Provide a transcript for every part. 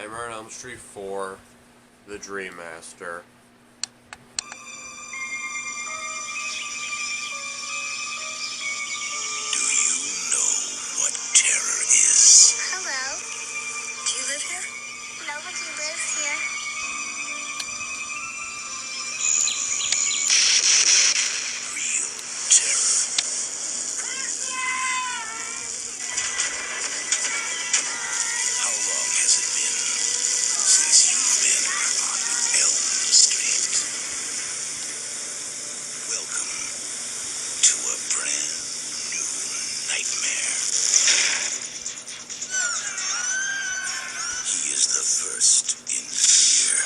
Nightmare on Elm Street 4, The Dream Master. Do you know what terror is? Hello. Do you live here? Nobody lives here. Real terror. How long has it been since you've been on Elm Street? Welcome to a brand new nightmare. He is the first in fear.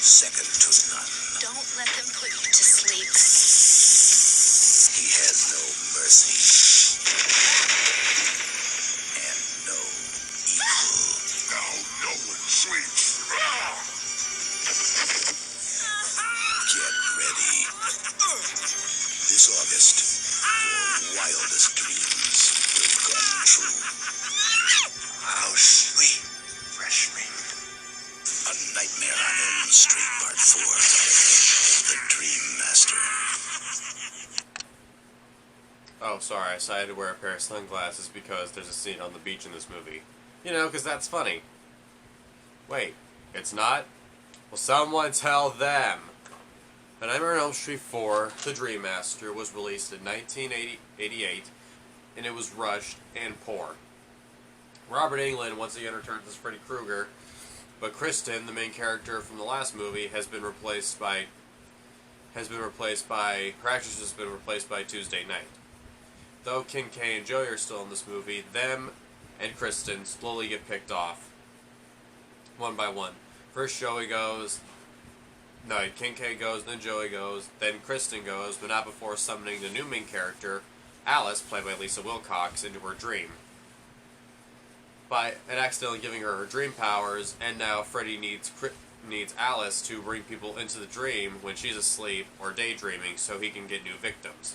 Second to none. Don't let them put you to sleep. He has no mercy. And no equal. Now no one sleeps. Get ready. This August, your wildest dreams will come true. How sweet. Fresh meat. A Nightmare on Elm Street Part 4. The Dream Master. Oh, sorry, I decided to wear a pair of sunglasses because there's a scene on the beach in this movie. You know, because that's funny. Wait, it's not? Well, someone tell them! The Nightmare on Elm Street 4, The Dream Master, was released in 1988, and it was rushed and poor. Robert Englund once again returns as Freddy Krueger, but Kristen, the main character from the last movie, her actress has been replaced by Tuesday Night. Though Kincaid and Joey are still in this movie, them and Kristen slowly get picked off, one by one. First Kincaid goes, then Joey goes, then Kristen goes, but not before summoning the new main character, Alice, played by Lisa Wilcox, into her dream. And accidentally giving her dream powers, and now Freddy needs Alice to bring people into the dream when she's asleep or daydreaming so he can get new victims.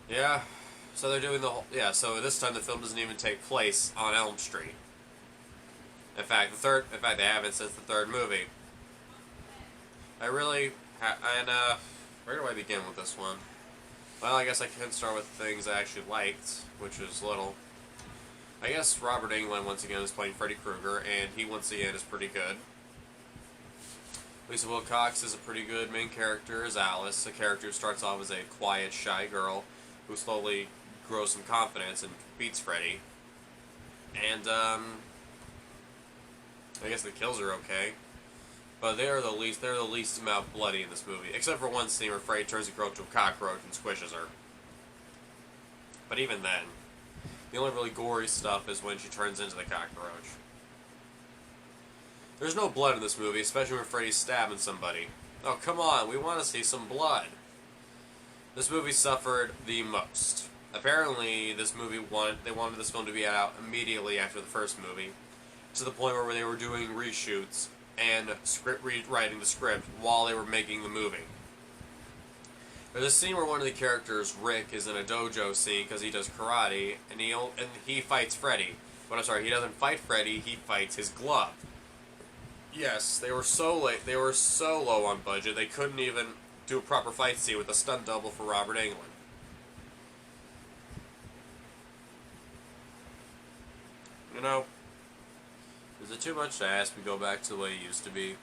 Yeah, so they're doing so this time the film doesn't even take place on Elm Street. In fact, they haven't since the third movie. Where do I begin with this one? Well, I guess I can start with things I actually liked, which is little. I guess Robert Englund once again is playing Freddy Krueger, and he once again is pretty good. Lisa Wilcox is a pretty good main character as Alice, a character who starts off as a quiet, shy girl who slowly grows some confidence and beats Freddy. And I guess the kills are okay, but they're the least amount bloody in this movie, except for one scene where Freddy turns the girl into a cockroach and squishes her. But even then, the only really gory stuff is when she turns into the cockroach. There's no blood in this movie, especially when Freddy's stabbing somebody. Oh, come on, we want to see some blood. This movie suffered the most. Apparently, they wanted this film to be out immediately after the first movie, to the point where they were doing reshoots and rewriting the script while they were making the movie. There's a scene where one of the characters, Rick, is in a dojo scene because he does karate, and he fights Freddy. But I'm sorry, he doesn't fight Freddy, he fights his glove. Yes, they were so low on budget, they couldn't even do a proper fight scene with a stunt double for Robert Englund. You know, is it too much to ask we go back to the way it used to be?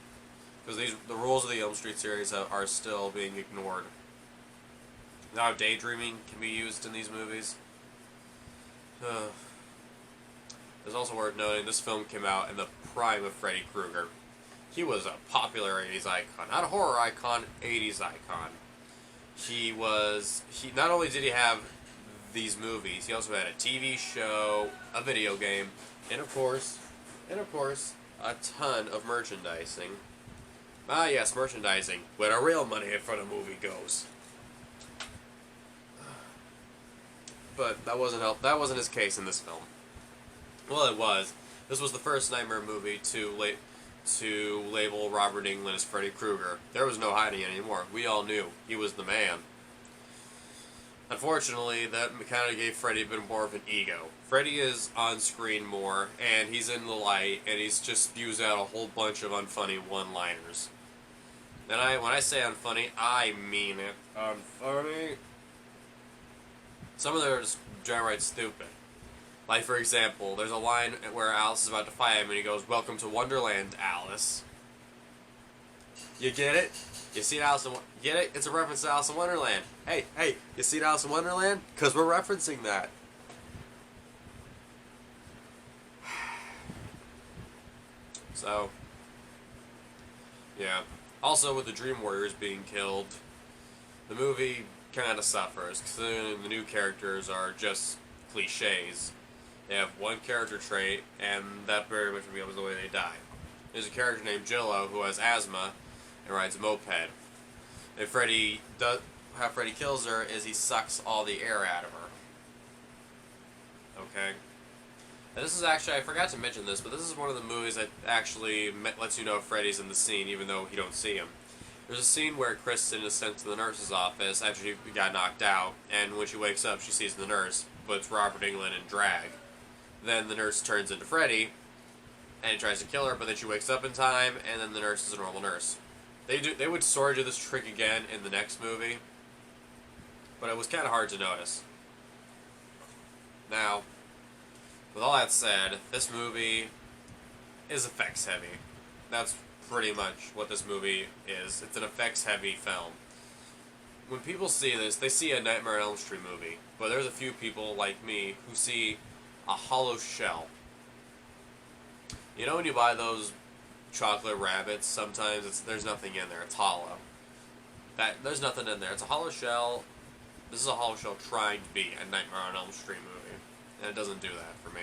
Because the rules of the Elm Street series are still being ignored. Now daydreaming can be used in these movies. It's also worth noting this film came out in the prime of Freddy Krueger. He was a popular 80s icon, not a horror icon, 80s icon. Not only did he have these movies, he also had a TV show, a video game, and of course, a ton of merchandising. Ah yes, merchandising, where the real money in front of movie goes. But that wasn't his case in this film. Well, it was. This was the first Nightmare movie to label Robert Englund as Freddy Krueger. There was no hiding it anymore. We all knew he was the man. Unfortunately, that kind of gave Freddy a bit more of an ego. Freddy is on screen more, and he's in the light, and he's just spews out a whole bunch of unfunny one-liners. And when I say unfunny, I mean it. Unfunny. Some of them are just downright stupid. Like, for example, there's a line where Alice is about to fight him, and he goes, "Welcome to Wonderland, Alice." You get it? You see Alice in get it? It's a reference to Alice in Wonderland. Hey, you see Alice in Wonderland? Because we're referencing that. So, yeah. Also, with the Dream Warriors being killed, the movie kind of suffers, because the new characters are just cliches. They have one character trait, and that very much becomes the way they die. There's a character named Jillo who has asthma and rides a moped. And how Freddy kills her is he sucks all the air out of her. Okay? And this is actually, I forgot to mention this, but this is one of the movies that actually lets you know Freddy's in the scene, even though you don't see him. There's a scene where Kristen is sent to the nurse's office after she got knocked out, and when she wakes up, she sees the nurse, but it's Robert Englund in drag. Then the nurse turns into Freddy, and he tries to kill her, but then she wakes up in time, and then the nurse is a normal nurse. They would sort of do this trick again in the next movie, but it was kind of hard to notice. Now, with all that said, this movie is effects heavy. That's pretty much what this movie is. It's an effects heavy film. When people see this, they see a Nightmare on Elm Street movie, but there's a few people like me who see a hollow shell. You know when you buy those chocolate rabbits, sometimes there's nothing in there, it's hollow. There's nothing in there, it's a hollow shell. This is a hollow shell trying to be a Nightmare on Elm Street movie, and it doesn't do that for me.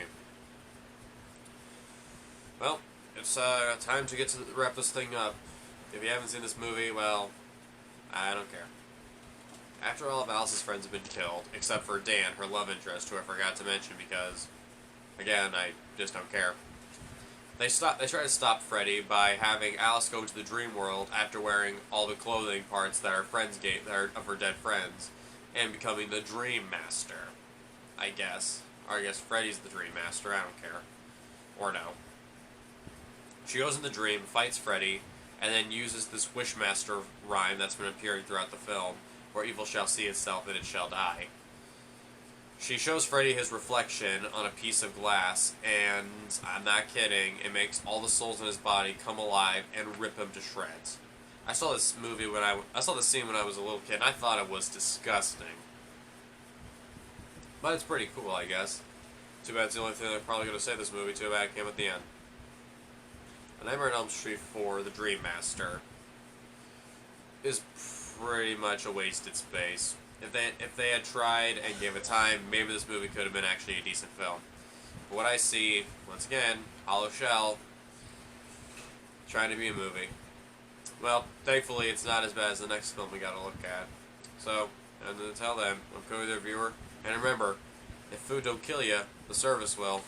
Well, it's time to wrap this thing up. If you haven't seen this movie, well, I don't care. After all of Alice's friends have been killed, except for Dan, her love interest, who I forgot to mention because, again, I just don't care. They try to stop Freddy by having Alice go to the dream world after wearing all the clothing parts that her friends gave, that are of her dead friends, and becoming the Dream Master, I guess. Or I guess Freddy's the Dream Master, I don't care. Or no. She goes in the dream, fights Freddy, and then uses this Wishmaster rhyme that's been appearing throughout the film, where evil shall see itself and it shall die. She shows Freddy his reflection on a piece of glass, and I'm not kidding, it makes all the souls in his body come alive and rip him to shreds. I saw this movie I saw this scene when I was a little kid, and I thought it was disgusting. But it's pretty cool, I guess. Too bad it's the only thing I'm probably going to say this movie. Too bad it came at the end. A Nightmare on Elm Street 4, The Dream Master, is pretty much a wasted space. If they had tried and gave it time, maybe this movie could have been actually a decent film. But what I see, once again, hollow shell, trying to be a movie. Well, thankfully it's not as bad as the next film we gotta look at. So, and until then, I'm Cody the Reviewer, and remember, if food don't kill you, the service will.